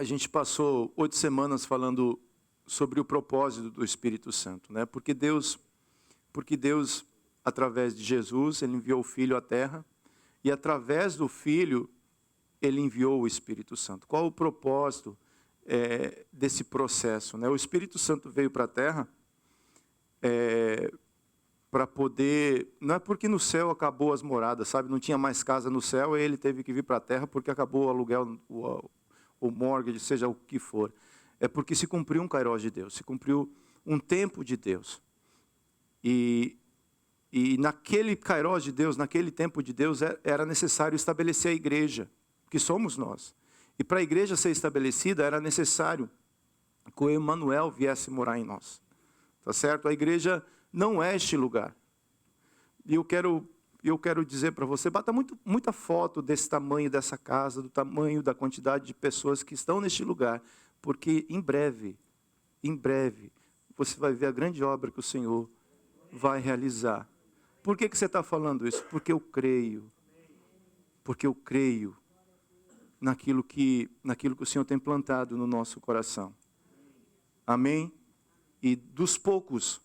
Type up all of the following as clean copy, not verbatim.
A gente passou 8 semanas falando sobre o propósito do Espírito Santo, né? Porque Deus, através de Jesus, Ele enviou o Filho à Terra, e através do Filho, Ele enviou o Espírito Santo. Qual o propósito desse processo, né? O Espírito Santo veio para a Terra para poder... Não é porque no céu acabou as moradas, sabe? Não tinha mais casa no céu, e Ele teve que vir para a Terra porque acabou o aluguel, o mortgage, seja o que for. É porque se cumpriu um kairos de Deus, se cumpriu um tempo de Deus. E naquele kairos de Deus, naquele tempo de Deus, era necessário estabelecer a igreja, que somos nós. E para a igreja ser estabelecida, era necessário que o Emmanuel viesse morar em nós. Tá certo? A igreja não é este lugar. E eu quero dizer para você, bata muita foto desse tamanho dessa casa, do tamanho da quantidade de pessoas que estão neste lugar, porque em breve, você vai ver a grande obra que o Senhor vai realizar. Por que você está falando isso? Porque eu creio naquilo que o Senhor tem plantado no nosso coração. Amém? E dos poucos,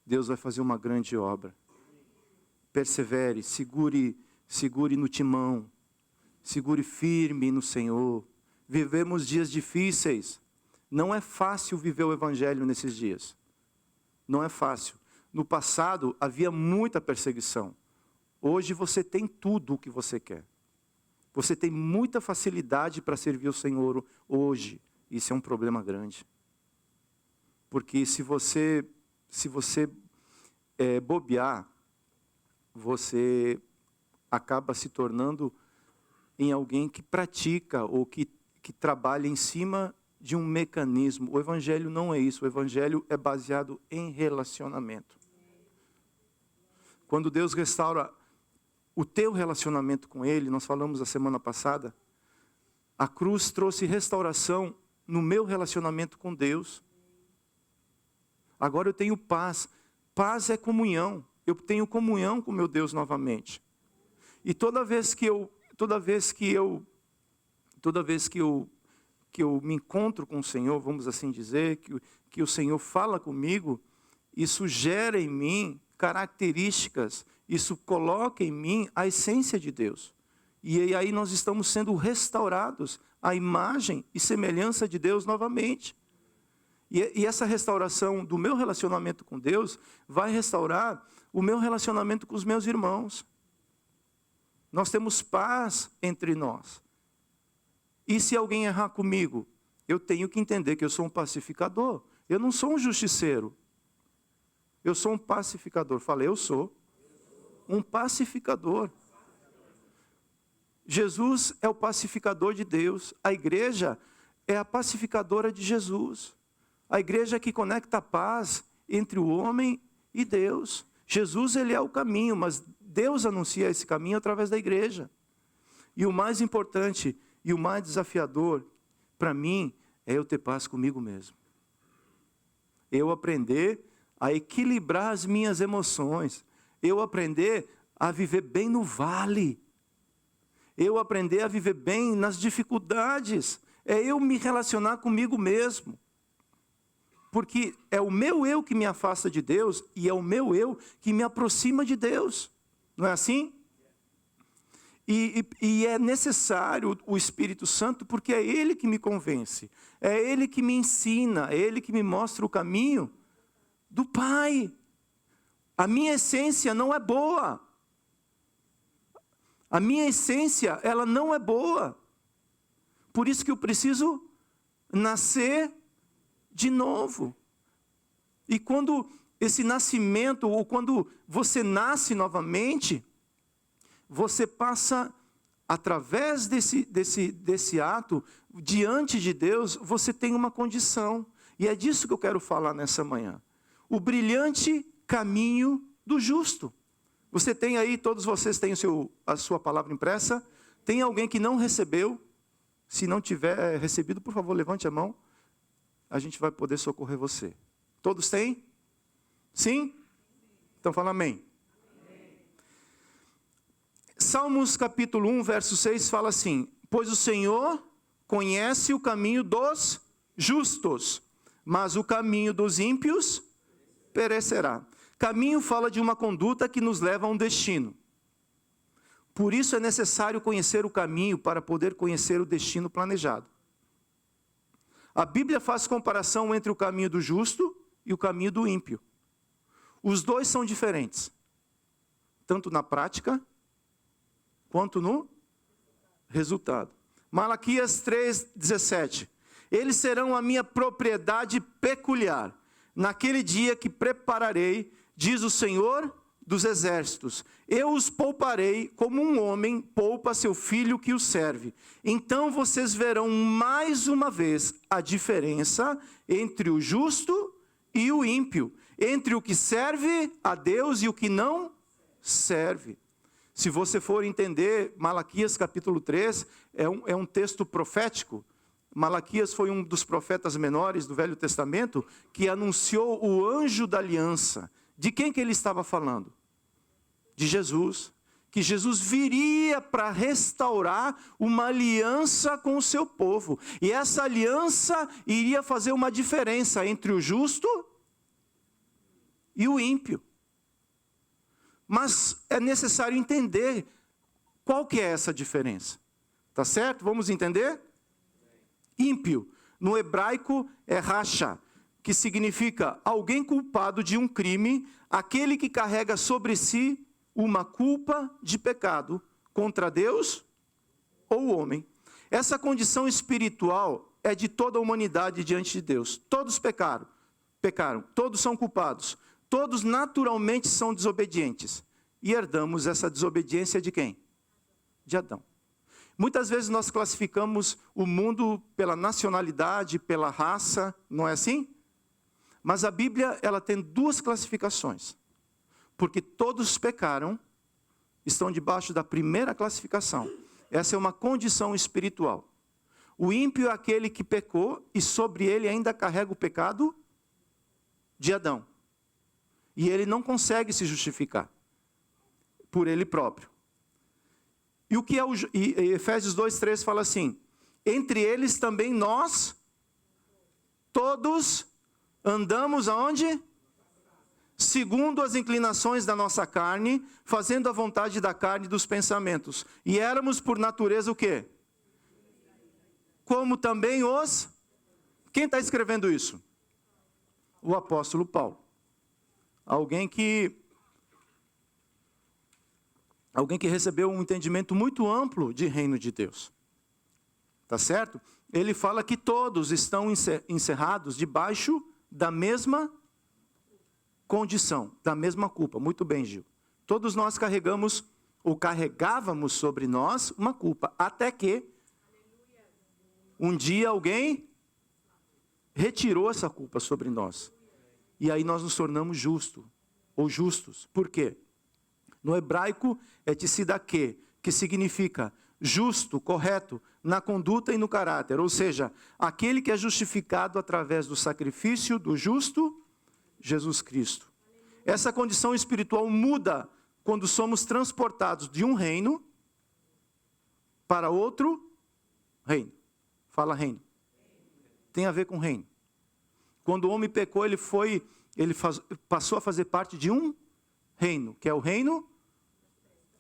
Deus vai fazer uma grande obra. Persevere, segure no timão, segure firme no Senhor. Vivemos dias difíceis. Não é fácil viver o Evangelho nesses dias. Não é fácil. No passado havia muita perseguição. Hoje você tem tudo o que você quer. Você tem muita facilidade para servir o Senhor hoje. Isso é um problema grande. Porque se você bobear, você acaba se tornando em alguém que pratica ou que trabalha em cima de um mecanismo. O Evangelho não é isso. O Evangelho é baseado em relacionamento. Quando Deus restaura o teu relacionamento com Ele, nós falamos a semana passada, a cruz trouxe restauração no meu relacionamento com Deus. Agora eu tenho paz. Paz é comunhão. Eu tenho comunhão com meu Deus novamente. E toda vez que eu me encontro com o Senhor, vamos assim dizer, que o Senhor fala comigo, isso gera em mim características, isso coloca em mim a essência de Deus. E aí nós estamos sendo restaurados à imagem e semelhança de Deus novamente. E essa restauração do meu relacionamento com Deus vai restaurar o meu relacionamento com os meus irmãos. Nós temos paz entre nós. E se alguém errar comigo, eu tenho que entender que eu sou um pacificador. Eu não sou um justiceiro. Eu sou um pacificador. Falei, eu sou um pacificador. Jesus é o pacificador de Deus. A igreja é a pacificadora de Jesus. A igreja é que conecta a paz entre o homem e Deus. Jesus, ele é o caminho, mas Deus anuncia esse caminho através da igreja. E o mais importante e o mais desafiador para mim é eu ter paz comigo mesmo. Eu aprender a equilibrar as minhas emoções. Eu aprender a viver bem no vale. Eu aprender a viver bem nas dificuldades. É eu me relacionar comigo mesmo. Porque é o meu eu que me afasta de Deus e é o meu eu que me aproxima de Deus. Não é assim? E é necessário o Espírito Santo porque é Ele que me convence. É Ele que me ensina, é Ele que me mostra o caminho do Pai. A minha essência não é boa. A minha essência, ela não é boa. Por isso que eu preciso nascer de novo. E quando esse nascimento, ou quando você nasce novamente, você passa, através desse ato, diante de Deus, você tem uma condição. E é disso que eu quero falar nessa manhã. O brilhante caminho do justo. Você tem aí, todos vocês têm a sua palavra impressa? Tem alguém que não recebeu? Se não tiver recebido, por favor, levante a mão. A gente vai poder socorrer você. Todos têm? Sim? Então fala amém. Salmos capítulo 1, verso 6 fala assim: pois o Senhor conhece o caminho dos justos, mas o caminho dos ímpios perecerá. Caminho fala de uma conduta que nos leva a um destino. Por isso é necessário conhecer o caminho para poder conhecer o destino planejado. A Bíblia faz comparação entre o caminho do justo e o caminho do ímpio. Os dois são diferentes, tanto na prática quanto no resultado. Malaquias 3,17. Eles serão a minha propriedade peculiar, naquele dia que prepararei, diz o Senhor dos exércitos. Eu os pouparei como um homem poupa seu filho que o serve. Então vocês verão mais uma vez a diferença entre o justo e o ímpio, entre o que serve a Deus e o que não serve. Se você for entender, Malaquias capítulo 3 é um texto profético. Malaquias foi um dos profetas menores do Velho Testamento que anunciou o anjo da aliança. De quem que ele estava falando? De Jesus. Que Jesus viria para restaurar uma aliança com o seu povo. E essa aliança iria fazer uma diferença entre o justo e o ímpio. Mas é necessário entender qual que é essa diferença. Tá certo? Vamos entender? Ímpio, no hebraico é racha, que significa alguém culpado de um crime, aquele que carrega sobre si uma culpa de pecado contra Deus ou o homem. Essa condição espiritual é de toda a humanidade diante de Deus. Todos pecaram, todos são culpados. Todos naturalmente são desobedientes. E herdamos essa desobediência de quem? De Adão. Muitas vezes nós classificamos o mundo pela nacionalidade, pela raça, não é assim? Mas a Bíblia, ela tem duas classificações. Porque todos pecaram, estão debaixo da primeira classificação. Essa é uma condição espiritual. O ímpio é aquele que pecou e sobre ele ainda carrega o pecado de Adão. E ele não consegue se justificar por ele próprio. E o que é e Efésios 2:3 fala assim: entre eles também nós todos andamos aonde? Segundo as inclinações da nossa carne, fazendo a vontade da carne e dos pensamentos. E éramos por natureza o quê? Como também os... Quem está escrevendo isso? O apóstolo Paulo. Alguém que recebeu um entendimento muito amplo de reino de Deus. Tá certo? Ele fala que todos estão encerrados debaixo da mesma condição, da mesma culpa. Muito bem, Gil. Todos nós carregamos, ou carregávamos sobre nós, uma culpa. Até que, um dia alguém retirou essa culpa sobre nós. E aí nós nos tornamos justos, ou justos. Por quê? No hebraico é tsidakê, que significa justo, correto, na conduta e no caráter. Ou seja, aquele que é justificado através do sacrifício do justo, Jesus Cristo. Essa condição espiritual muda quando somos transportados de um reino para outro reino. Fala reino. Tem a ver com reino. Quando o homem pecou, ele passou a fazer parte de um reino, que é o reino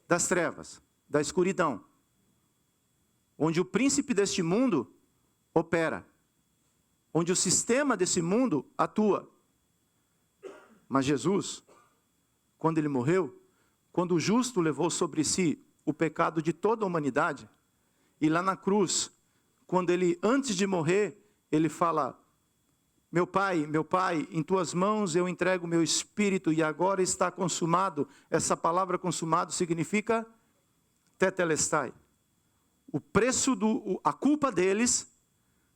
das trevas, da escuridão. Onde o príncipe deste mundo opera. Onde o sistema desse mundo atua. Mas Jesus, quando ele morreu, quando o justo levou sobre si o pecado de toda a humanidade, e lá na cruz, quando ele, antes de morrer, ele fala: meu pai, em tuas mãos eu entrego o meu espírito e agora está consumado. Essa palavra consumado significa tetelestai. O preço, a culpa deles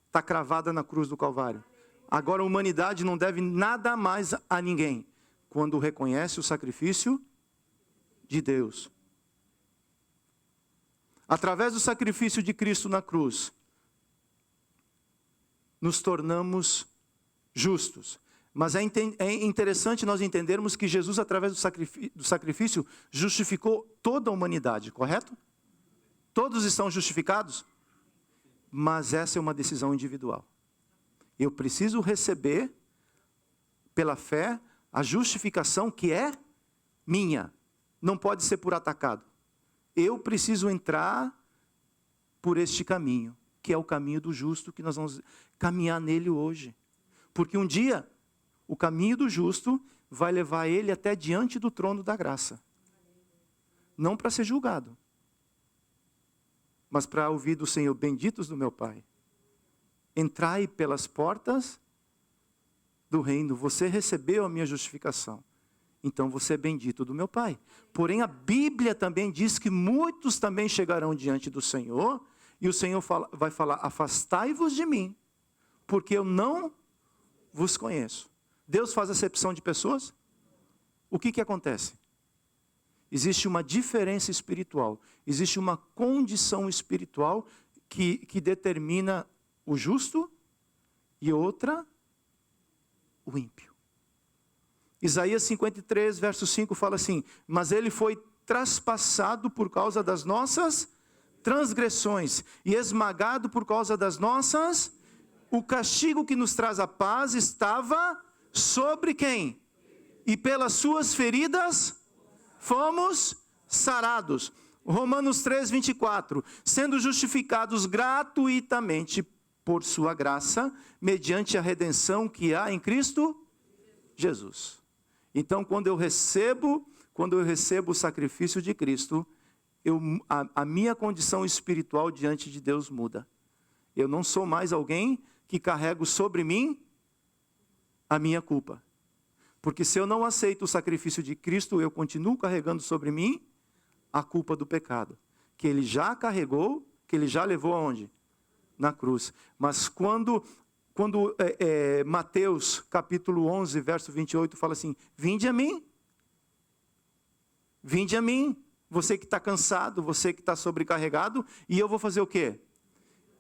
está cravada na cruz do Calvário. Agora a humanidade não deve nada mais a ninguém quando reconhece o sacrifício de Deus. Através do sacrifício de Cristo na cruz, nos tornamos justos. Mas é interessante nós entendermos que Jesus, através do sacrifício, justificou toda a humanidade, correto? Todos estão justificados? Mas essa é uma decisão individual. Eu preciso receber, pela fé, a justificação que é minha. Não pode ser por atacado. Eu preciso entrar por este caminho, que é o caminho do justo, que nós vamos caminhar nele hoje. Porque um dia, o caminho do justo vai levar ele até diante do trono da graça. Não para ser julgado, mas para ouvir do Senhor: benditos do meu Pai, entrai pelas portas do reino. Você recebeu a minha justificação, então você é bendito do meu Pai. Porém, a Bíblia também diz que muitos também chegarão diante do Senhor, e o Senhor vai falar: afastai-vos de mim, porque eu não vos conheço. Deus faz acepção de pessoas? O que acontece? Existe uma diferença espiritual, existe uma condição espiritual que determina o justo e outra, o ímpio. Isaías 53, verso 5 fala assim: mas ele foi traspassado por causa das nossas transgressões e esmagado por causa das nossas. O castigo que nos traz a paz estava sobre quem? E pelas suas feridas fomos sarados. Romanos 3, 24. Sendo justificados gratuitamente por sua graça, mediante a redenção que há em Cristo Jesus. Então, quando eu recebo o sacrifício de Cristo, a minha condição espiritual diante de Deus muda. Eu não sou mais alguém que carrego sobre mim a minha culpa. Porque se eu não aceito o sacrifício de Cristo, eu continuo carregando sobre mim a culpa do pecado, que Ele já carregou, que Ele já levou aonde? Na cruz. Mas quando Mateus capítulo 11, verso 28 fala assim: vinde a mim, você que está cansado, você que está sobrecarregado, e eu vou fazer o quê?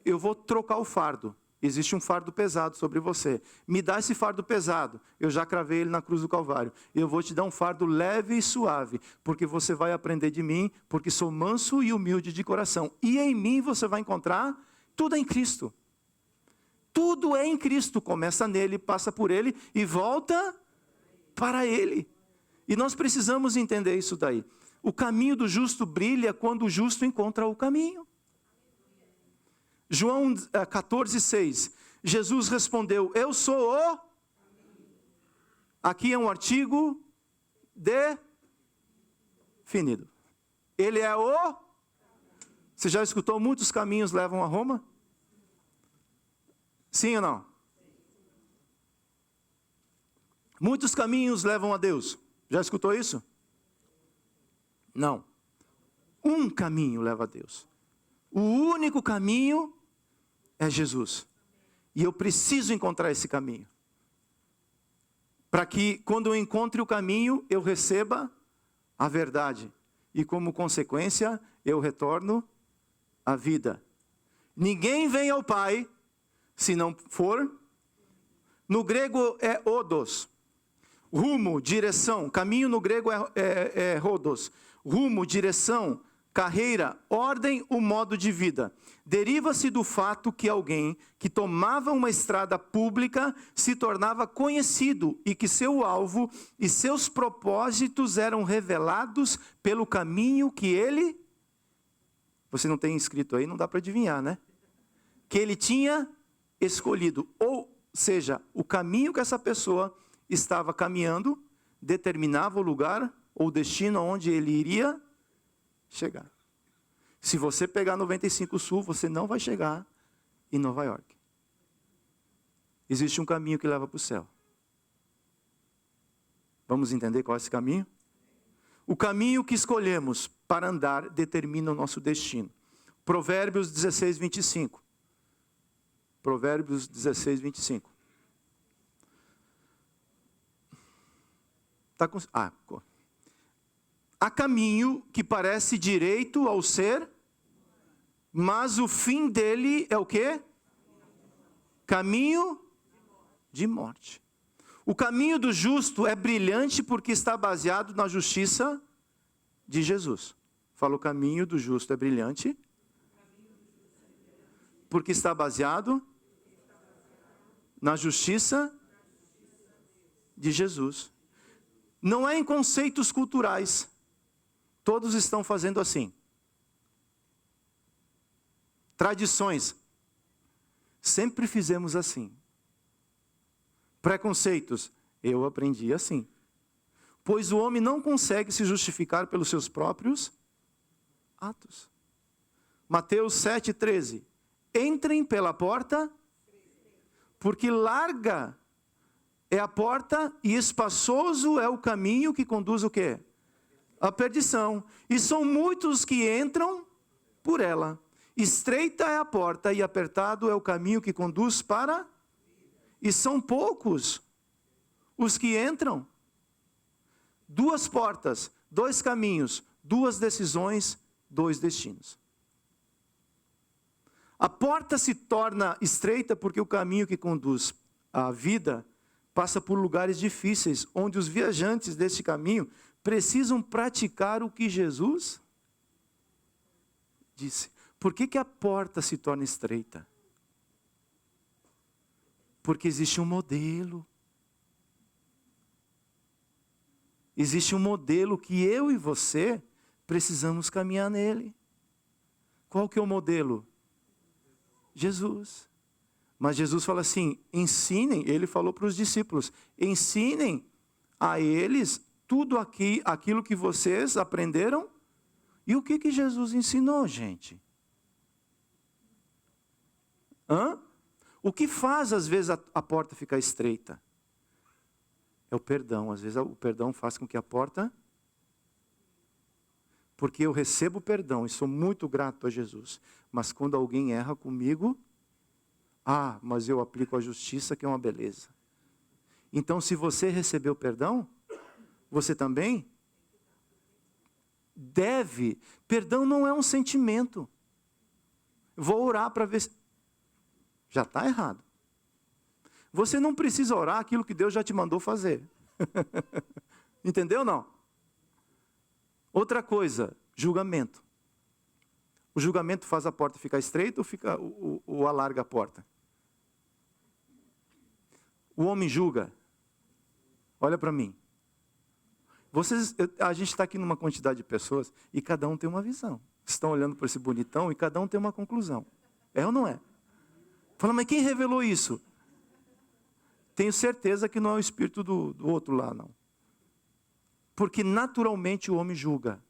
Eu vou trocar o fardo. Existe um fardo pesado sobre você. Me dá esse fardo pesado. Eu já cravei ele na cruz do Calvário. Eu vou te dar um fardo leve e suave, porque você vai aprender de mim, porque sou manso e humilde de coração. E em mim você vai encontrar tudo em Cristo. Tudo é em Cristo. Começa nele, passa por ele e volta para ele. E nós precisamos entender isso daí. O caminho do justo brilha quando o justo encontra o caminho. João 14, 6. Jesus respondeu: eu sou o... Aqui é um artigo definido. Ele é o... Você já escutou muitos caminhos levam a Roma? Sim ou não? Muitos caminhos levam a Deus. Já escutou isso? Não. Um caminho leva a Deus. O único caminho é Jesus. E eu preciso encontrar esse caminho. Para que quando eu encontre o caminho, eu receba a verdade. E como consequência, eu retorno à vida. Ninguém vem ao Pai, se não for... No grego é odos. Rumo, direção. Caminho no grego é rodos. Rumo, direção, carreira, ordem, o modo de vida. Deriva-se do fato que alguém que tomava uma estrada pública se tornava conhecido e que seu alvo e seus propósitos eram revelados pelo caminho que ele... Você não tem escrito aí, não dá para adivinhar, né? Que ele tinha escolhido. Ou seja, o caminho que essa pessoa estava caminhando determinava o lugar ou o destino onde ele iria chegar. Se você pegar 95 Sul, você não vai chegar em Nova York. Existe um caminho que leva para o céu. Vamos entender qual é esse caminho? O caminho que escolhemos para andar determina o nosso destino. Provérbios 16, 25. Provérbios 16, 25. Tá com... Há caminho que parece direito ao ser, mas o fim dele é o quê? Caminho de morte. O caminho do justo é brilhante porque está baseado na justiça de Jesus. Fala, o caminho do justo é brilhante Porque está baseado na justiça de Jesus. Não é em conceitos culturais. Todos estão fazendo assim. Tradições. Sempre fizemos assim. Preconceitos. Eu aprendi assim. Pois o homem não consegue se justificar pelos seus próprios atos. Mateus 7,13. Entrem pela porta, porque larga é a porta e espaçoso é o caminho que conduz o quê? A perdição. E são muitos que entram por ela. Estreita é a porta e apertado é o caminho que conduz para... E são poucos os que entram. 2 portas, 2 caminhos, 2 decisões, 2 destinos. A porta se torna estreita porque o caminho que conduz à vida passa por lugares difíceis, onde os viajantes desse caminho precisam praticar o que Jesus disse. Por que a porta se torna estreita? Porque existe um modelo. Existe um modelo que eu e você precisamos caminhar nele. Qual que é o modelo? Jesus. Mas Jesus fala assim, ensinem, ele falou para os discípulos, ensinem a eles tudo aquilo que vocês aprenderam. E o que Jesus ensinou, gente? O que faz, às vezes, a porta ficar estreita? É o perdão. Às vezes, o perdão faz com que a porta... Porque eu recebo perdão e sou muito grato a Jesus. Mas quando alguém erra comigo... mas eu aplico a justiça, que é uma beleza. Então, se você recebeu perdão, você também deve. Perdão não é um sentimento. Vou orar para ver se... Já está errado. Você não precisa orar aquilo que Deus já te mandou fazer. Entendeu ou não? Outra coisa, julgamento. O julgamento faz a porta ficar estreita ou alarga a porta? O homem julga. Olha para mim. A gente está aqui numa quantidade de pessoas e cada um tem uma visão. Estão olhando para esse bonitão e cada um tem uma conclusão. É ou não é? Fala, mas quem revelou isso? Tenho certeza que não é o espírito do outro lá, não. Porque naturalmente o homem julga.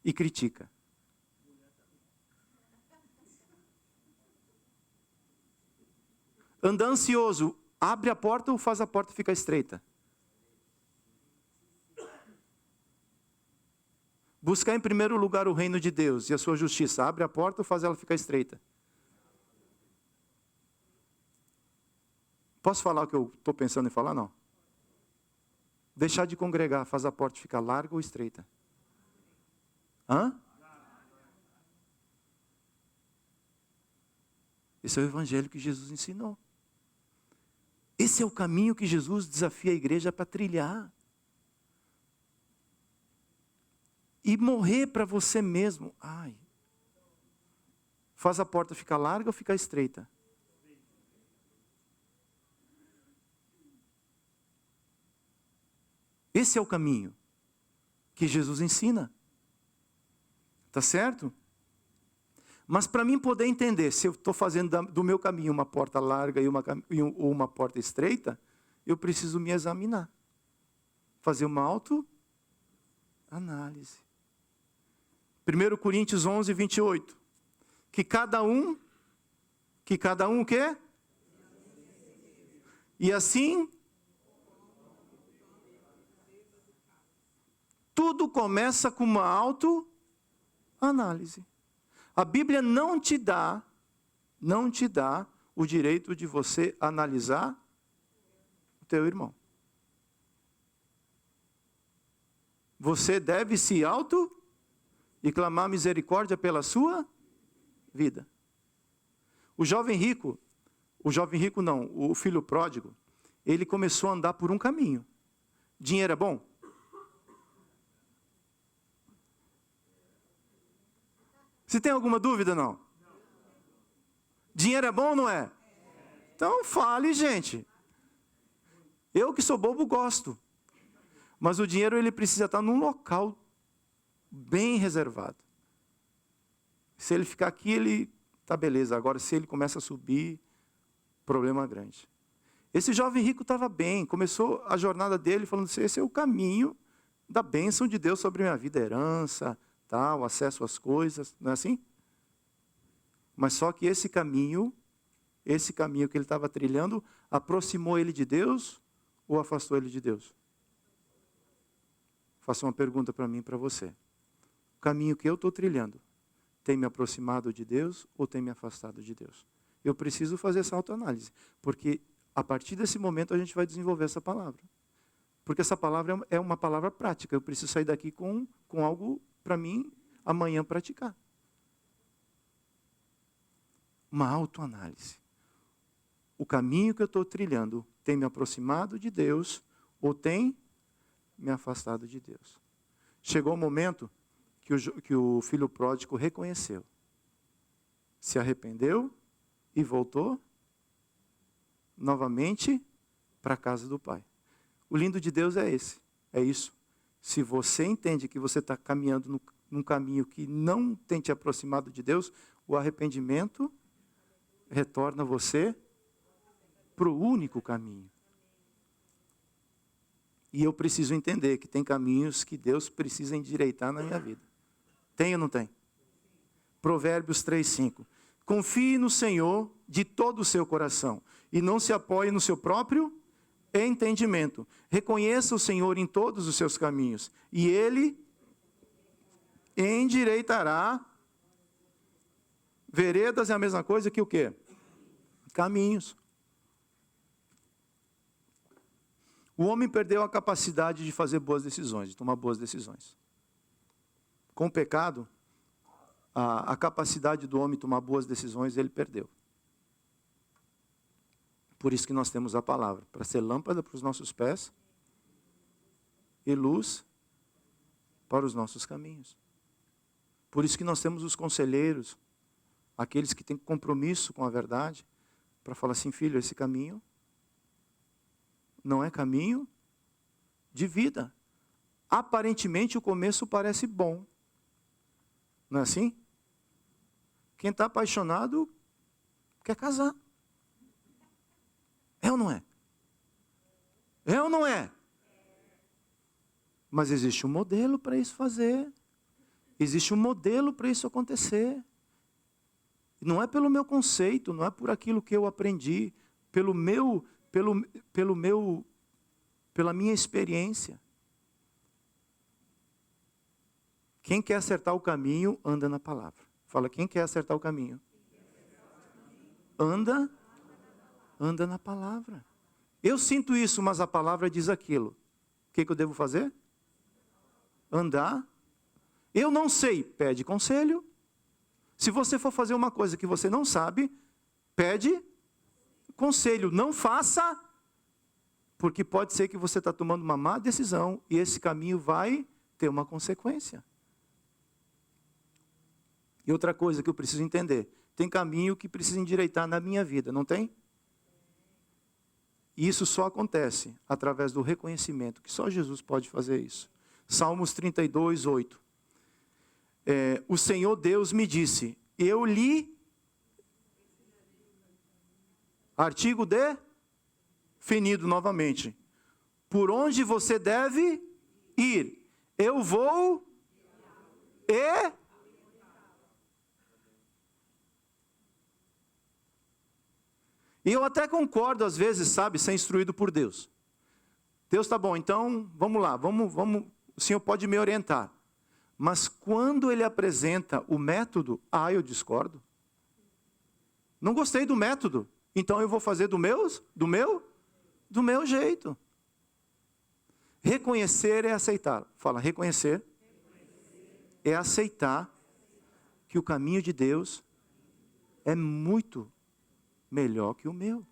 E critica. Andar ansioso, abre a porta ou faz a porta ficar estreita? Buscar em primeiro lugar o reino de Deus e a sua justiça, abre a porta ou faz ela ficar estreita? Posso falar o que eu estou pensando em falar? Não. Deixar de congregar faz a porta ficar larga ou estreita? Esse é o evangelho que Jesus ensinou. Esse é o caminho que Jesus desafia a igreja para trilhar. E morrer para você mesmo. Faz a porta ficar larga ou ficar estreita? Esse é o caminho que Jesus ensina. Tá certo? Mas para mim poder entender se eu estou fazendo do meu caminho uma porta larga ou uma porta estreita, eu preciso me examinar. Fazer uma autoanálise. 1 Coríntios 11, 28. Que cada um o quê? E assim... Tudo começa com uma autoanálise. A Bíblia não te dá o direito de você analisar o teu irmão. Você deve se e clamar misericórdia pela sua vida. O filho pródigo, ele começou a andar por um caminho. Dinheiro é bom? Você tem alguma dúvida, não? Dinheiro é bom ou não é? Então fale, gente. Eu que sou bobo gosto. Mas o dinheiro ele precisa estar num local bem reservado. Se ele ficar aqui, ele tá beleza. Agora, se ele começa a subir, problema grande. Esse jovem rico estava bem. Começou a jornada dele falando assim, esse é o caminho da bênção de Deus sobre a minha vida. Herança, tal, acesso às coisas. Não é assim? Mas só que esse caminho que ele estava trilhando, aproximou ele de Deus ou afastou ele de Deus? Faça uma pergunta para mim e para você. O caminho que eu estou trilhando tem me aproximado de Deus ou tem me afastado de Deus? Eu preciso fazer essa autoanálise, porque a partir desse momento a gente vai desenvolver essa palavra. Porque essa palavra é uma palavra prática. Eu preciso sair daqui com algo para mim amanhã praticar. Uma autoanálise. O caminho que eu estou trilhando tem me aproximado de Deus ou tem me afastado de Deus? Chegou o momento que o filho pródigo reconheceu. Se arrependeu e voltou novamente para a casa do Pai. O lindo de Deus é isso. Se você entende que você está caminhando num caminho que não tem te aproximado de Deus, o arrependimento retorna você para o único caminho. E eu preciso entender que tem caminhos que Deus precisa endireitar na minha vida. Tem ou não tem? Provérbios 3:5. Confie no Senhor de todo o seu coração e não se apoie no seu próprio entendimento. Reconheça o Senhor em todos os seus caminhos e Ele endireitará. Veredas é a mesma coisa que o quê? Caminhos. O homem perdeu a capacidade de fazer boas decisões, de tomar boas decisões. Com o pecado, a capacidade do homem tomar boas decisões, ele perdeu. Por isso que nós temos a palavra, para ser lâmpada para os nossos pés e luz para os nossos caminhos. Por isso que nós temos os conselheiros, aqueles que têm compromisso com a verdade, para falar assim, filho, esse caminho não é caminho de vida. Aparentemente o começo parece bom. Não é assim? Quem está apaixonado quer casar. É ou não é? É ou não é? Mas existe um modelo para isso fazer. Existe um modelo para isso acontecer. Não é pelo meu conceito, não é por aquilo que eu aprendi, pela minha experiência. Quem quer acertar o caminho, anda na palavra. Fala, quem quer acertar o caminho? Anda na palavra. Eu sinto isso, mas a palavra diz aquilo. O que eu devo fazer? Andar. Eu não sei, pede conselho. Se você for fazer uma coisa que você não sabe, pede conselho. Não faça, porque pode ser que você está tomando uma má decisão e esse caminho vai ter uma consequência. E outra coisa que eu preciso entender, tem caminho que precisa endireitar na minha vida, não tem? E isso só acontece através do reconhecimento, que só Jesus pode fazer isso. Salmos 32:8. O Senhor Deus me disse, eu lhe... Artigo definido novamente. Por onde você deve ir? Eu vou e... E eu até concordo, às vezes, sabe, ser instruído por Deus. Deus tá bom, então, vamos lá, vamos, o Senhor pode me orientar. Mas quando Ele apresenta o método, eu discordo. Não gostei do método, então eu vou fazer do meu jeito. Reconhecer é aceitar. Fala, reconhecer é aceitar que o caminho de Deus é muito melhor que o meu.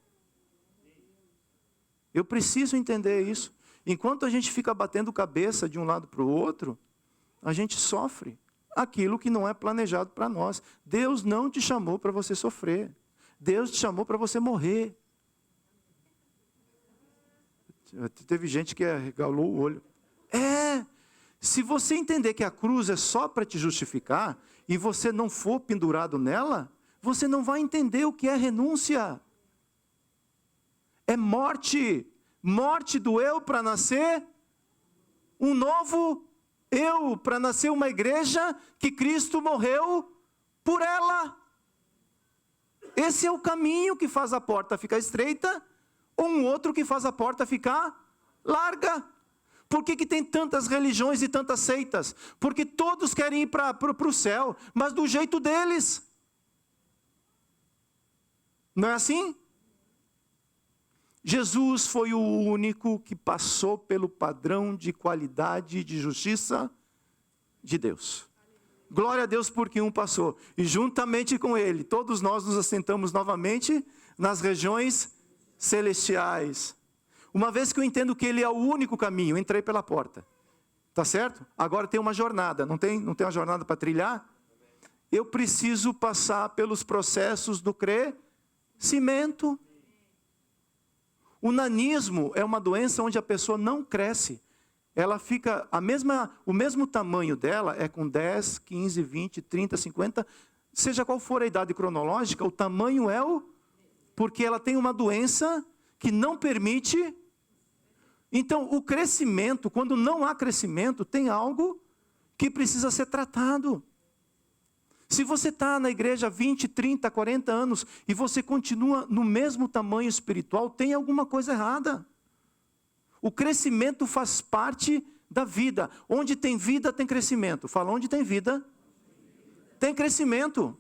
Eu preciso entender isso. Enquanto a gente fica batendo cabeça de um lado para o outro, a gente sofre aquilo que não é planejado para nós. Deus não te chamou para você sofrer. Deus te chamou para você morrer. Teve gente que arregalou o olho. Se você entender que a cruz é só para te justificar, e você não for pendurado nela, você não vai entender o que é renúncia. É morte. Morte do eu para nascer um novo eu, para nascer uma igreja que Cristo morreu por ela. Esse é o caminho que faz a porta ficar estreita, ou um outro que faz a porta ficar larga. Por que tem tantas religiões e tantas seitas? Porque todos querem ir para o céu, mas do jeito deles. Não é assim? Jesus foi o único que passou pelo padrão de qualidade e de justiça de Deus. Glória a Deus porque um passou. E juntamente com ele, todos nós nos assentamos novamente nas regiões celestiais. Uma vez que eu entendo que ele é o único caminho, entrei pela porta. Tá certo? Agora tem uma jornada, não tem uma jornada para trilhar? Eu preciso passar pelos processos do crescimento. O nanismo é uma doença onde a pessoa não cresce. Ela fica, o mesmo tamanho dela é com 10, 15, 20, 30, 50, seja qual for a idade cronológica, o tamanho é porque ela tem uma doença que não permite. Então, o crescimento, quando não há crescimento, tem algo que precisa ser tratado. Se você está na igreja há 20, 30, 40 anos e você continua no mesmo tamanho espiritual, tem alguma coisa errada. O crescimento faz parte da vida. Onde tem vida, tem crescimento. Fala, onde tem vida, tem crescimento.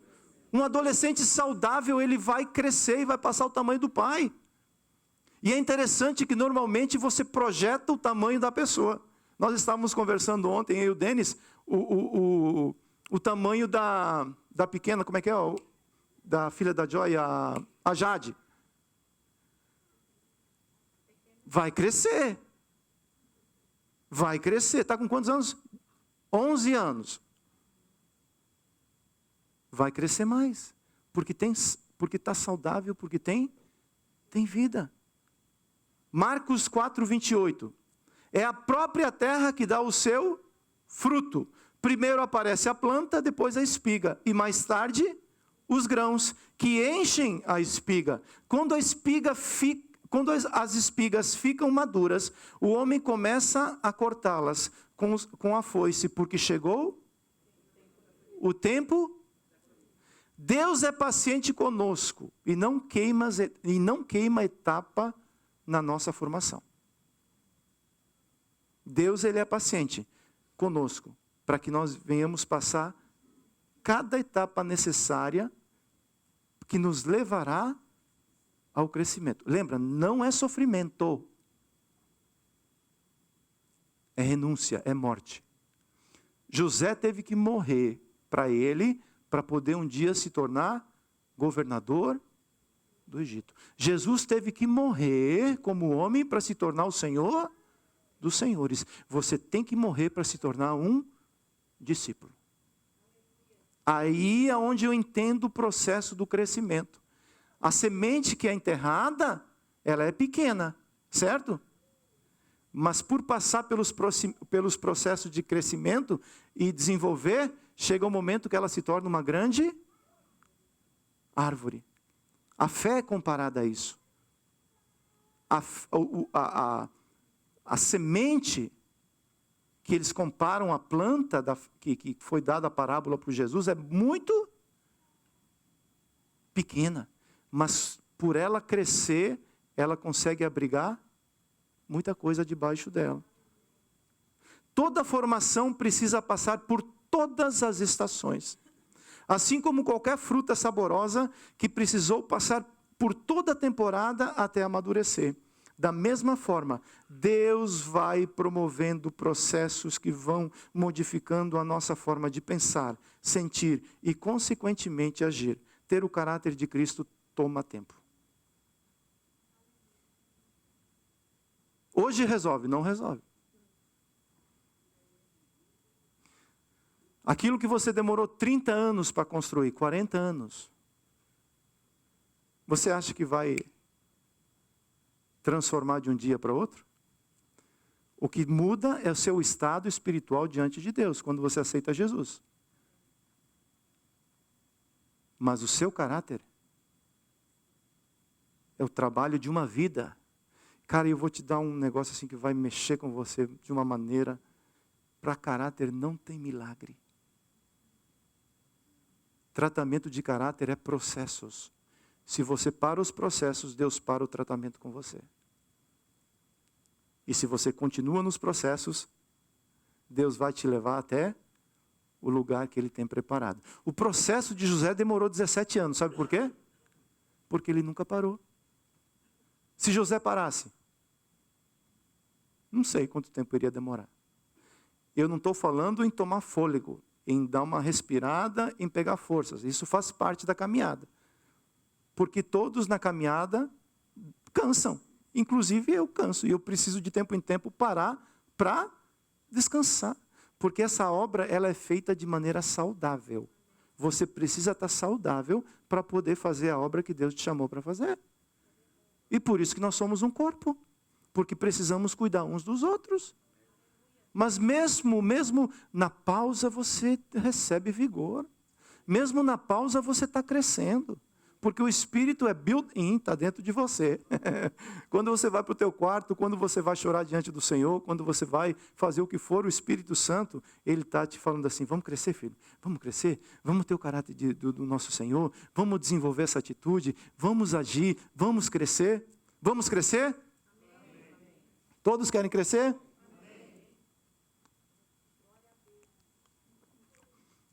Um adolescente saudável, ele vai crescer e vai passar o tamanho do pai. E é interessante que normalmente você projeta o tamanho da pessoa. Nós estávamos conversando ontem, eu e o Denis, o tamanho da pequena, como é que é? Da filha da Joy, a Jade. Vai crescer. Vai crescer. Está com quantos anos? 11 anos. Vai crescer mais. Porque está saudável, porque tem vida. Marcos 4, 28. É a própria terra que dá o seu fruto. Primeiro aparece a planta, depois a espiga. E mais tarde, os grãos que enchem a espiga. Quando as espigas ficam maduras, o homem começa a cortá-las com a foice, porque chegou o tempo. Deus é paciente conosco e não queima etapa na nossa formação. Deus, ele é paciente conosco, para que nós venhamos passar cada etapa necessária que nos levará ao crescimento. Lembra, não é sofrimento. É renúncia, é morte. José teve que morrer para poder um dia se tornar governador do Egito. Jesus teve que morrer como homem para se tornar o Senhor dos senhores. Você tem que morrer para se tornar um discípulo. Aí é onde eu entendo o processo do crescimento. A semente que é enterrada, ela é pequena, certo? Mas por passar pelos processos de crescimento e desenvolver, chega um momento que ela se torna uma grande árvore. A fé é comparada a isso. A semente que eles comparam à planta que foi dada a parábola para Jesus é muito pequena. Mas por ela crescer, ela consegue abrigar muita coisa debaixo dela. Toda formação precisa passar por todas as estações. Assim como qualquer fruta saborosa que precisou passar por toda a temporada até amadurecer. Da mesma forma, Deus vai promovendo processos que vão modificando a nossa forma de pensar, sentir e, consequentemente, agir. Ter o caráter de Cristo toma tempo. Hoje resolve, não resolve. Aquilo que você demorou 30 anos para construir, 40 anos. Você acha que vai transformar de um dia para outro? O que muda é o seu estado espiritual diante de Deus, quando você aceita Jesus. Mas o seu caráter é o trabalho de uma vida. Cara, eu vou te dar um negócio assim que vai mexer com você de uma maneira. Para caráter não tem milagre. Tratamento de caráter é processos. Se você para os processos, Deus para o tratamento com você. E se você continua nos processos, Deus vai te levar até o lugar que Ele tem preparado. O processo de José demorou 17 anos, sabe por quê? Porque ele nunca parou. Se José parasse, não sei quanto tempo iria demorar. Eu não estou falando em tomar fôlego, em dar uma respirada, em pegar forças. Isso faz parte da caminhada. Porque todos na caminhada cansam. Inclusive eu canso. E eu preciso de tempo em tempo parar para descansar. Porque essa obra ela é feita de maneira saudável. Você precisa estar saudável para poder fazer a obra que Deus te chamou para fazer. E por isso que nós somos um corpo. Porque precisamos cuidar uns dos outros. Mas mesmo na pausa você recebe vigor. Mesmo na pausa você está crescendo. Porque o Espírito é built-in, está dentro de você. Quando você vai para o teu quarto, quando você vai chorar diante do Senhor, quando você vai fazer o que for, o Espírito Santo, Ele está te falando assim, vamos crescer, filho, vamos crescer, vamos ter o caráter do nosso Senhor, vamos desenvolver essa atitude, vamos agir, vamos crescer. Vamos crescer? Amém. Todos querem crescer? Amém.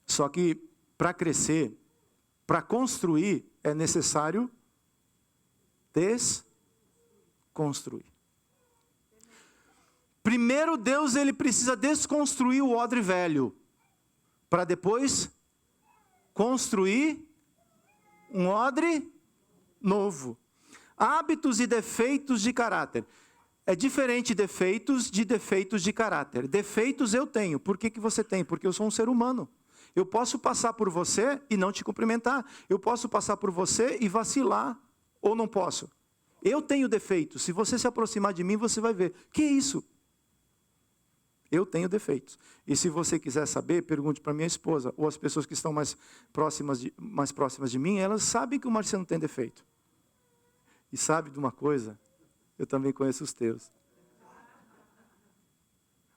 Só que para crescer, para construir, é necessário desconstruir. Primeiro Deus ele precisa desconstruir o odre velho, para depois construir um odre novo. Hábitos e defeitos de caráter. É diferente defeitos de caráter. Defeitos eu tenho. Por que você tem? Porque eu sou um ser humano. Eu posso passar por você e não te cumprimentar. Eu posso passar por você e vacilar. Ou não posso? Eu tenho defeitos. Se você se aproximar de mim, você vai ver. Que é isso? Eu tenho defeitos. E se você quiser saber, pergunte para minha esposa. Ou as pessoas que estão mais próximas de mim, elas sabem que o Marciano tem defeito. E sabe de uma coisa? Eu também conheço os teus.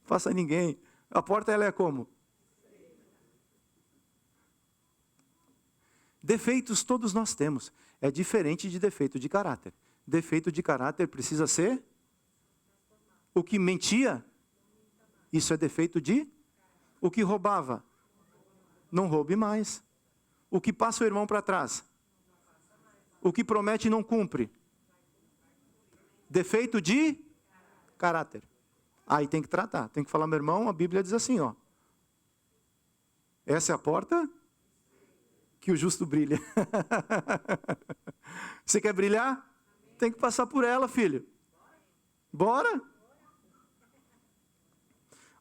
Faça ninguém. A porta ela é como? Defeitos todos nós temos. É diferente de defeito de caráter. Defeito de caráter precisa ser o que mentia. Isso é defeito de? O que roubava? Não roube mais. O que passa o irmão para trás? O que promete e não cumpre? Defeito de caráter. Aí tem que tratar. Tem que falar, meu irmão, a Bíblia diz assim, ó. Essa é a porta que o justo brilha. Você quer brilhar? Tem que passar por ela, filho. Bora?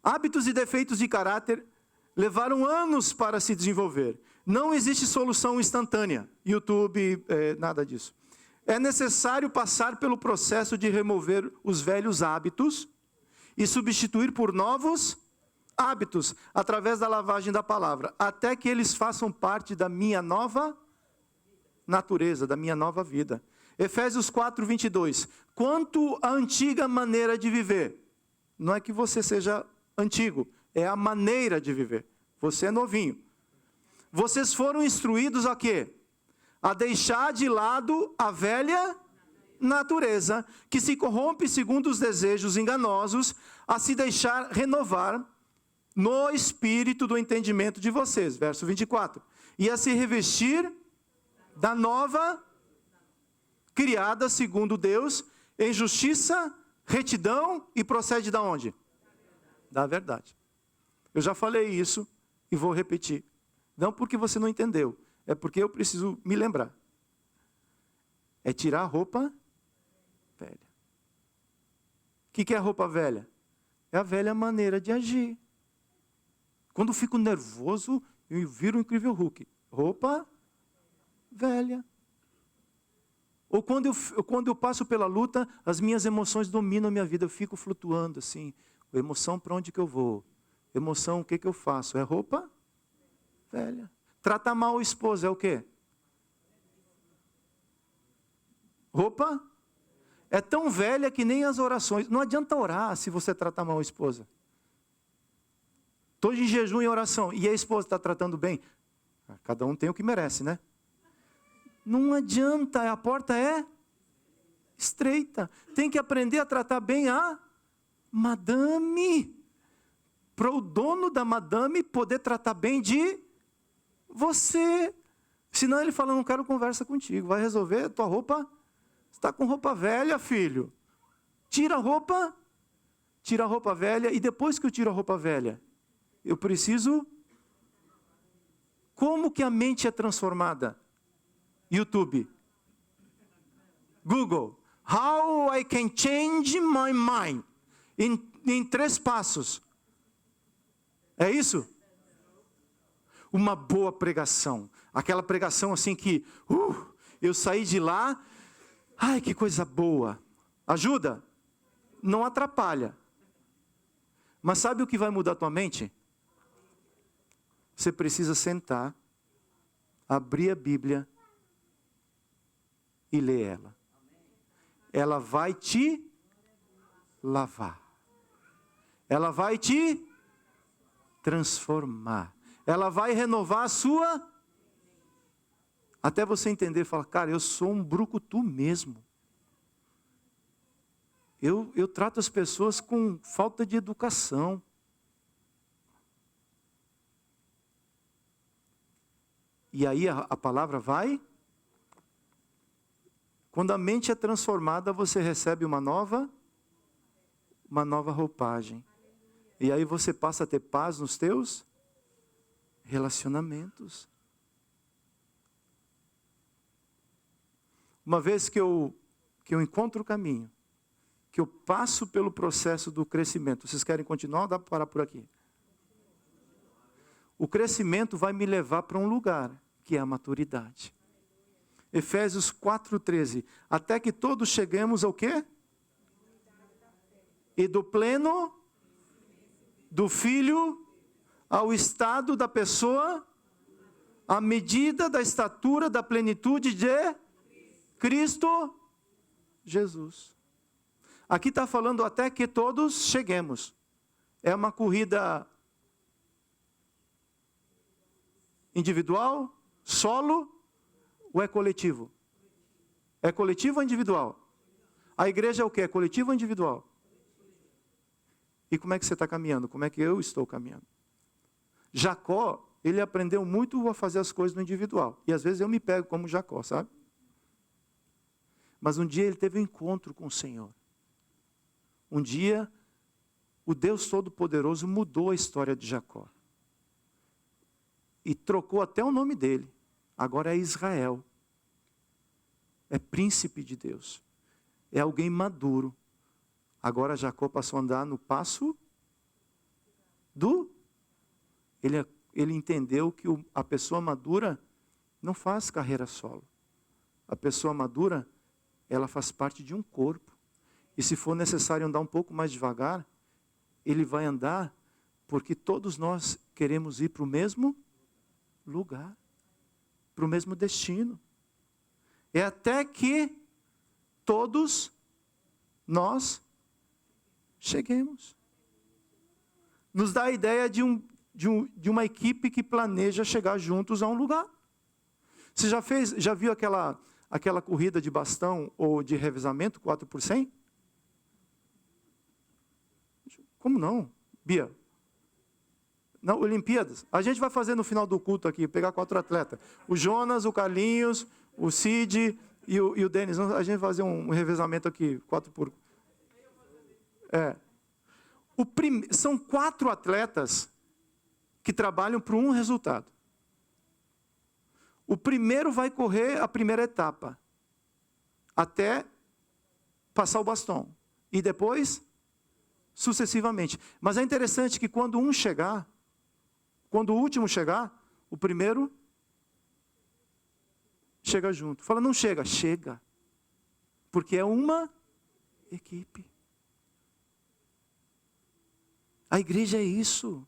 Hábitos e defeitos de caráter levaram anos para se desenvolver. Não existe solução instantânea. YouTube, nada disso. É necessário passar pelo processo de remover os velhos hábitos e substituir por novos hábitos, através da lavagem da palavra, até que eles façam parte da minha nova natureza, da minha nova vida. Efésios 4, 22. Quanto à antiga maneira de viver, não é que você seja antigo, é a maneira de viver. Você é novinho. Vocês foram instruídos a quê? A deixar de lado a velha natureza, que se corrompe segundo os desejos enganosos, a se deixar renovar no espírito do entendimento de vocês. Verso 24. E a se revestir da nova, criada segundo Deus, em justiça, retidão e procede da onde? Da verdade. Eu já falei isso e vou repetir. Não porque você não entendeu, é porque eu preciso me lembrar. É tirar a roupa velha. O que é a roupa velha? É a velha maneira de agir. Quando eu fico nervoso, eu viro o Incrível Hulk. Roupa velha. Ou quando eu passo pela luta, as minhas emoções dominam a minha vida. Eu fico flutuando assim. Emoção, para onde que eu vou? Emoção, o que que eu faço? É roupa velha. Tratar mal a esposa é o quê? Roupa? É tão velha que nem as orações. Não adianta orar se você tratar mal a esposa. Estou em jejum e oração. E a esposa está tratando bem? Cada um tem o que merece, né? Não adianta, a porta é estreita. Tem que aprender a tratar bem a madame. Para o dono da madame poder tratar bem de você. Senão ele fala, não quero conversa contigo. Vai resolver tua roupa. Você está com roupa velha, filho. Tira a roupa velha. E depois que eu tiro a roupa velha, eu preciso... Como que a mente é transformada? YouTube. Google. How I can change my mind. Em 3 passos. É isso? Uma boa pregação. Aquela pregação assim que... eu saí de lá... Ai, que coisa boa. Ajuda? Não atrapalha. Mas sabe o que vai mudar a tua mente? Você precisa sentar, abrir a Bíblia e ler ela. Ela vai te lavar. Ela vai te transformar. Ela vai renovar a sua... Até você entender, falar, cara, eu sou um brucutu mesmo. Eu trato as pessoas com falta de educação. E aí a palavra vai. Quando a mente é transformada, você recebe uma nova roupagem. E aí você passa a ter paz nos teus relacionamentos. Uma vez que eu encontro o caminho, que eu passo pelo processo do crescimento. Vocês querem continuar ou dá para parar por aqui? O crescimento vai me levar para um lugar, que é a maturidade. Efésios 4:13. Até que todos cheguemos ao quê? E do pleno do Filho ao estado da pessoa, à medida da estatura da plenitude de Cristo Jesus. Aqui está falando até que todos cheguemos. É uma corrida individual, solo, ou é coletivo? É coletivo ou individual? A igreja é o quê? É coletivo ou individual? E como é que você está caminhando? Como é que eu estou caminhando? Jacó, ele aprendeu muito a fazer as coisas no individual. E às vezes eu me pego como Jacó, sabe? Mas um dia ele teve um encontro com o Senhor. Um dia, o Deus Todo-Poderoso mudou a história de Jacó. E trocou até o nome dele. Agora é Israel. É príncipe de Deus. É alguém maduro. Agora Jacó passou a andar no passo do... Ele entendeu que a pessoa madura não faz carreira solo. A pessoa madura, ela faz parte de um corpo. E se for necessário andar um pouco mais devagar, ele vai andar porque todos nós queremos ir para o mesmo lugar, para o mesmo destino. É até que todos nós cheguemos. Nos dá a ideia de uma equipe que planeja chegar juntos a um lugar. Você já viu aquela corrida de bastão ou de revezamento 4x100? Como não? Bia? Não, Olimpíadas. A gente vai fazer no final do culto aqui, pegar 4 atletas. O Jonas, o Carlinhos, o Cid e o Denis. A gente vai fazer um revezamento aqui, 4x... São 4 atletas que trabalham para um resultado. O primeiro vai correr a primeira etapa, até passar o bastão. E depois, sucessivamente. Mas é interessante que quando o último chegar, o primeiro chega junto. Fala, não chega. Chega. Porque é uma equipe. A igreja é isso.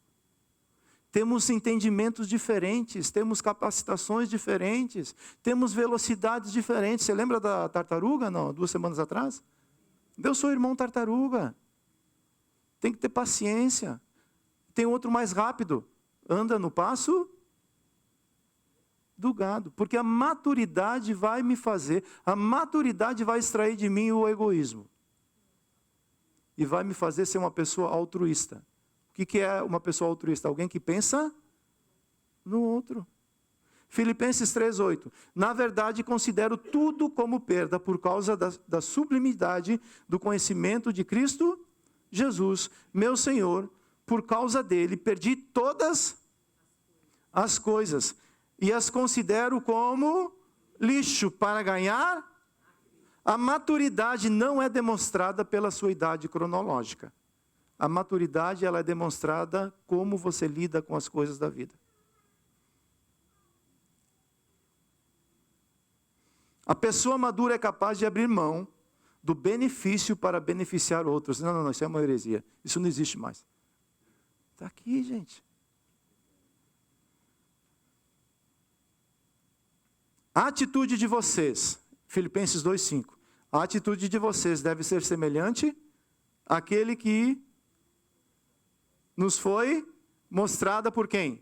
Temos entendimentos diferentes, temos capacitações diferentes, temos velocidades diferentes. Você lembra da tartaruga, não? 2 semanas atrás? Eu sou irmão tartaruga. Tem que ter paciência. Tem outro mais rápido. Anda no passo do gado. Porque a maturidade vai me fazer, a maturidade vai extrair de mim o egoísmo. E vai me fazer ser uma pessoa altruísta. O que é uma pessoa altruísta? Alguém que pensa no outro. Filipenses 3:8. Na verdade, considero tudo como perda por causa da sublimidade do conhecimento de Cristo Jesus, meu Senhor. Por causa dele, perdi todas as coisas e as considero como lixo para ganhar. A maturidade não é demonstrada pela sua idade cronológica. A maturidade ela é demonstrada como você lida com as coisas da vida. A pessoa madura é capaz de abrir mão do benefício para beneficiar outros. Não, isso é uma heresia. Isso não existe mais. Está aqui, gente. A atitude de vocês, Filipenses 2:5. A atitude de vocês deve ser semelhante àquele que nos foi mostrada por quem?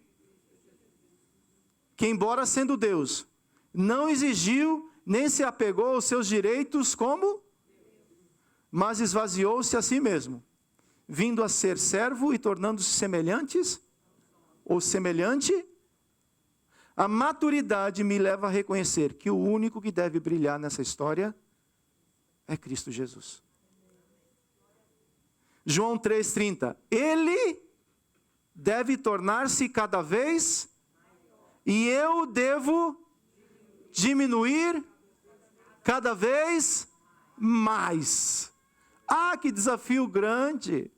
Que embora sendo Deus, não exigiu nem se apegou aos seus direitos como? Mas esvaziou-se a si mesmo, vindo a ser servo e tornando-se semelhante. A maturidade me leva a reconhecer que o único que deve brilhar nessa história é Cristo Jesus. João 3:30. Ele deve tornar-se cada vez e eu devo diminuir cada vez mais. Ah, que desafio grande!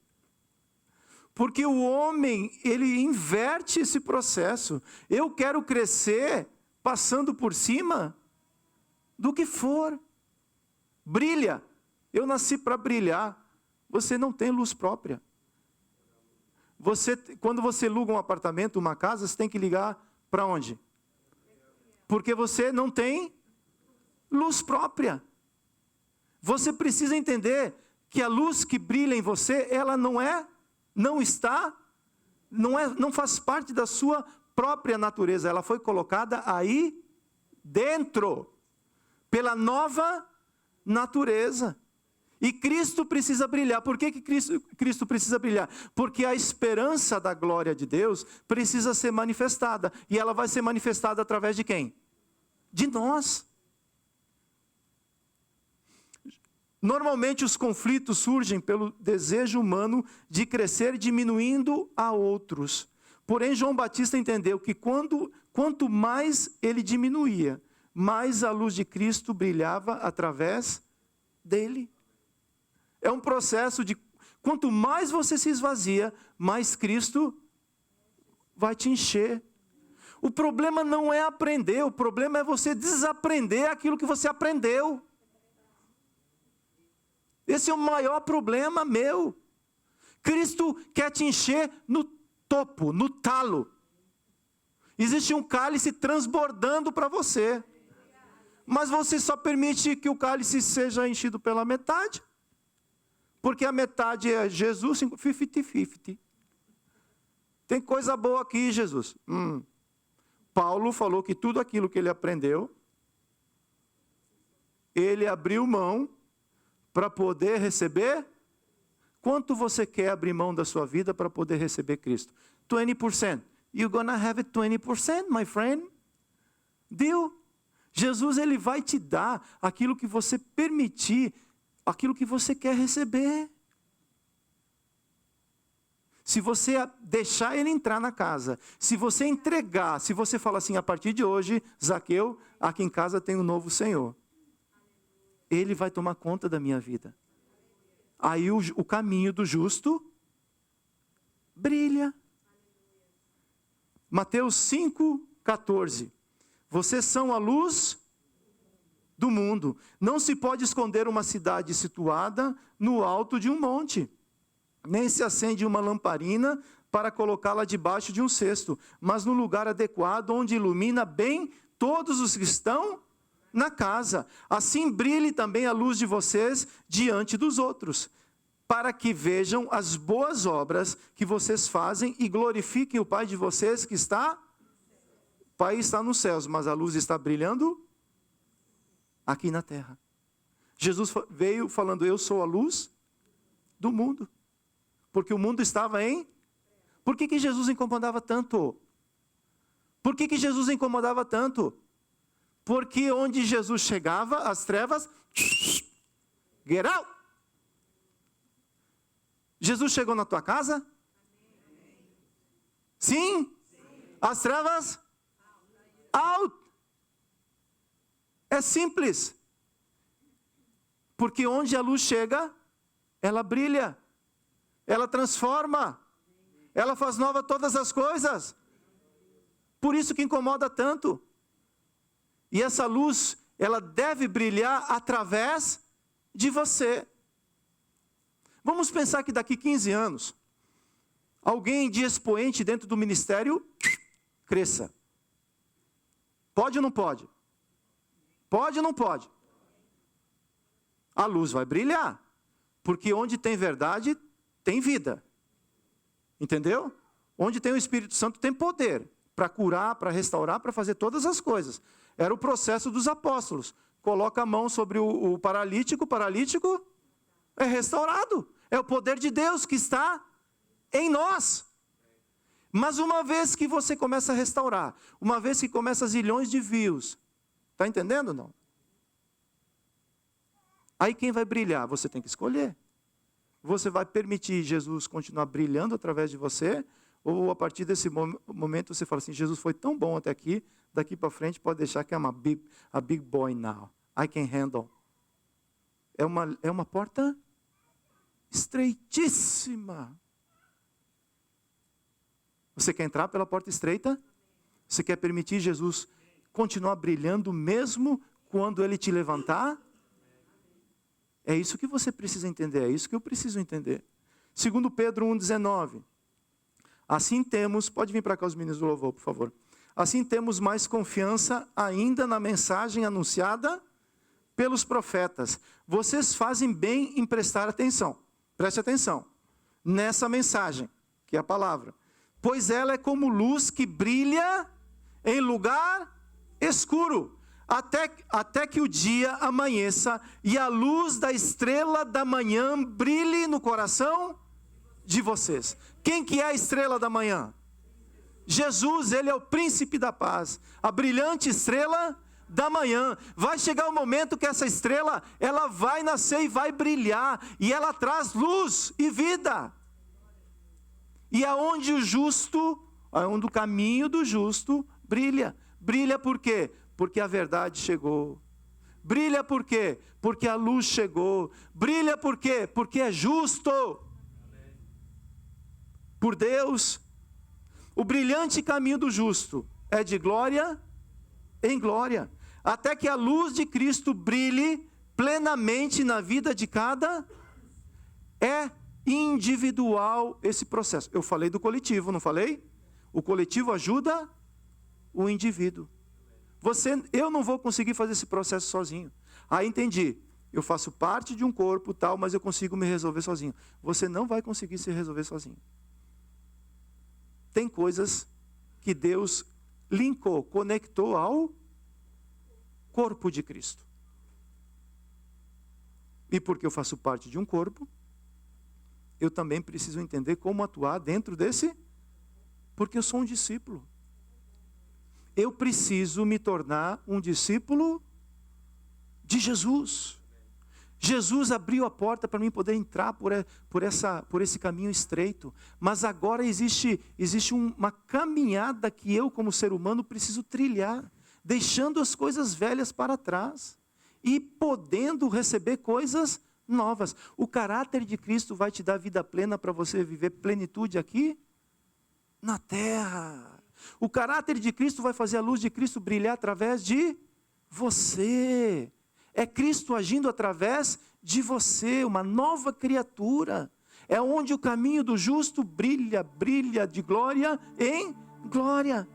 Porque o homem, ele inverte esse processo. Eu quero crescer passando por cima do que for. Brilha. Eu nasci para brilhar. Você não tem luz própria. Quando você aluga um apartamento, uma casa, você tem que ligar para onde? Porque você não tem luz própria. Você precisa entender que a luz que brilha em você, ela não faz parte da sua própria natureza. Ela foi colocada aí dentro, pela nova natureza. E Cristo precisa brilhar. Por que Cristo precisa brilhar? Porque a esperança da glória de Deus precisa ser manifestada. E ela vai ser manifestada através de quem? De nós. Normalmente os conflitos surgem pelo desejo humano de crescer diminuindo a outros. Porém, João Batista entendeu que quanto mais ele diminuía, mais a luz de Cristo brilhava através dele. É um processo de, quanto mais você se esvazia, mais Cristo vai te encher. O problema não é aprender, o problema é você desaprender aquilo que você aprendeu. Esse é o maior problema meu. Cristo quer te encher no topo, no talo. Existe um cálice transbordando para você. Mas você só permite que o cálice seja enchido pela metade. Porque a metade é Jesus, 50-50. Tem coisa boa aqui, Jesus. Paulo falou que tudo aquilo que ele aprendeu, ele abriu mão para poder receber. Quanto você quer abrir mão da sua vida para poder receber Cristo? 20%. You're gonna have it 20%, my friend. Deal? Jesus, ele vai te dar aquilo que você permitir, aquilo que você quer receber. Se você deixar ele entrar na casa, se você entregar, se você falar assim, a partir de hoje, Zaqueu, aqui em casa tem um novo Senhor. Ele vai tomar conta da minha vida. Aí o caminho do justo brilha. Mateus 5:14. Vocês são a luz do mundo. Não se pode esconder uma cidade situada no alto de um monte, nem se acende uma lamparina para colocá-la debaixo de um cesto, mas no lugar adequado, onde ilumina bem todos os que estão na casa. Assim brilhe também a luz de vocês diante dos outros, para que vejam as boas obras que vocês fazem e glorifiquem o Pai de vocês que está... O Pai está nos céus, mas a luz está brilhando aqui na terra. Jesus veio falando, eu sou a luz do mundo. Porque o mundo estava em... Por que Jesus incomodava tanto? Por que Jesus incomodava tanto? Porque onde Jesus chegava, as trevas... Get out! Jesus chegou na tua casa? Sim? As trevas? Out! É simples. Porque onde a luz chega, ela brilha. Ela transforma. Ela faz nova todas as coisas. Por isso que incomoda tanto. E essa luz, ela deve brilhar através de você. Vamos pensar que daqui 15 anos, alguém de expoente dentro do ministério cresça. Pode ou não pode? Pode ou não pode? A luz vai brilhar. Porque onde tem verdade, tem vida. Entendeu? Onde tem o Espírito Santo, tem poder. Para curar, para restaurar, para fazer todas as coisas. Era o processo dos apóstolos. Coloca a mão sobre o paralítico é restaurado. É o poder de Deus que está em nós. Mas uma vez que você começa a restaurar, uma vez que começa zilhões de views, está entendendo ou não? Aí quem vai brilhar? Você tem que escolher. Você vai permitir Jesus continuar brilhando através de você, ou a partir desse momento você fala assim, Jesus foi tão bom até aqui, daqui para frente pode deixar que I'm a big boy now. I can handle. É uma porta estreitíssima. Você quer entrar pela porta estreita? Você quer permitir Jesus continuar brilhando mesmo quando Ele te levantar? É isso que você precisa entender, é isso que eu preciso entender. 2 Pedro 1,19. Assim temos, pode vir para cá os meninos do louvor, por favor. Assim temos mais confiança ainda na mensagem anunciada pelos profetas. Vocês fazem bem em prestar atenção. Preste atenção. Nessa mensagem, que é a palavra. Pois ela é como luz que brilha em lugar escuro. Até que o dia amanheça e a luz da estrela da manhã brilhe no coração de vocês. Quem que é a estrela da manhã? Jesus, Ele é o príncipe da paz. A brilhante estrela da manhã. Vai chegar o momento que essa estrela, ela vai nascer e vai brilhar. E ela traz luz e vida. E aonde o caminho do justo brilha. Brilha por quê? Porque a verdade chegou. Brilha por quê? Porque a luz chegou. Brilha por quê? Porque é justo. Por Deus. O brilhante caminho do justo é de glória em glória. Até que a luz de Cristo brilhe plenamente na vida de cada. É individual esse processo. Eu falei do coletivo, não falei? O coletivo ajuda o indivíduo. Eu não vou conseguir fazer esse processo sozinho. Aí entendi. Eu faço parte de um corpo tal, mas eu consigo me resolver sozinho. Você não vai conseguir se resolver sozinho. Tem coisas que Deus linkou, conectou ao corpo de Cristo. E porque eu faço parte de um corpo, eu também preciso entender como atuar dentro desse, porque eu sou um discípulo. Eu preciso me tornar um discípulo de Jesus. Jesus abriu a porta para mim poder entrar por esse caminho estreito. Mas agora existe uma caminhada que eu, como ser humano, preciso trilhar. Deixando as coisas velhas para trás. E podendo receber coisas novas. O caráter de Cristo vai te dar vida plena para você viver plenitude aqui na terra. O caráter de Cristo vai fazer a luz de Cristo brilhar através de você. É Cristo agindo através de você, uma nova criatura. É onde o caminho do justo brilha, brilha de glória em glória.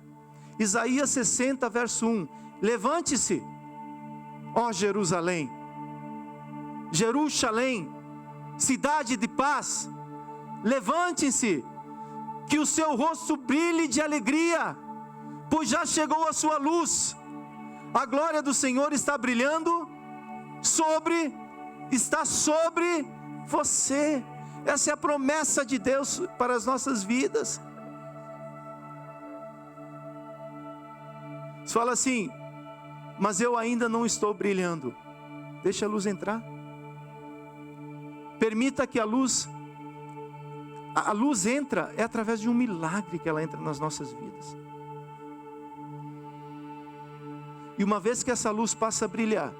Isaías 60, verso 1. Levante-se, ó Jerusalém, Jerusalém, cidade de paz. Levante-se, que o seu rosto brilhe de alegria, pois já chegou a sua luz. A glória do Senhor está brilhando está sobre você. Essa é a promessa de Deus para as nossas vidas. Você fala assim, mas eu ainda não estou brilhando. Deixa a luz entrar. Permita que a luz entra, é através de um milagre que ela entra nas nossas vidas. E uma vez que essa luz passa a brilhar,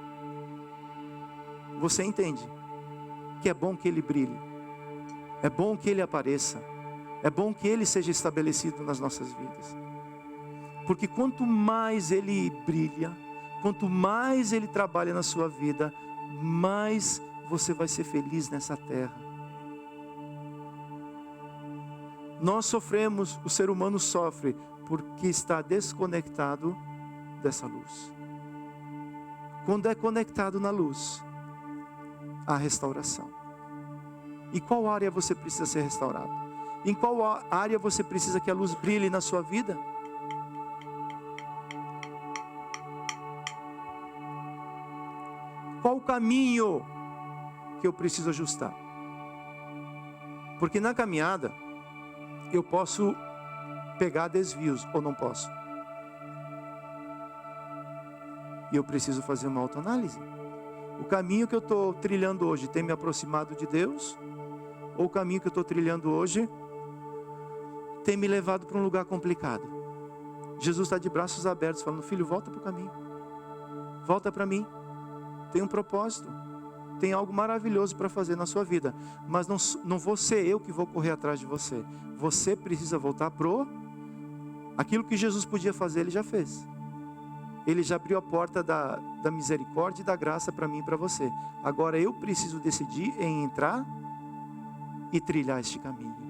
você entende que é bom que ele brilhe, é bom que ele apareça, é bom que ele seja estabelecido nas nossas vidas. Porque quanto mais ele brilha, quanto mais ele trabalha na sua vida, mais você vai ser feliz nessa terra. Nós sofremos, o ser humano sofre, porque está desconectado dessa luz. Quando é conectado na luz, há restauração. Em qual área você precisa ser restaurado? Em qual área você precisa que a luz brilhe na sua vida? Qual o caminho que eu preciso ajustar? Porque na caminhada, eu posso pegar desvios ou não posso. E eu preciso fazer uma autoanálise. O caminho que eu estou trilhando hoje tem me aproximado de Deus? Ou o caminho que eu estou trilhando hoje tem me levado para um lugar complicado? Jesus está de braços abertos falando, filho, volta para o caminho. Volta para mim. Tem um propósito. Tem algo maravilhoso para fazer na sua vida. Mas não vou ser eu que vou correr atrás de você. Você precisa voltar aquilo que Jesus podia fazer, ele já fez. Ele já abriu a porta da misericórdia e da graça para mim e para você. Agora eu preciso decidir em entrar e trilhar este caminho.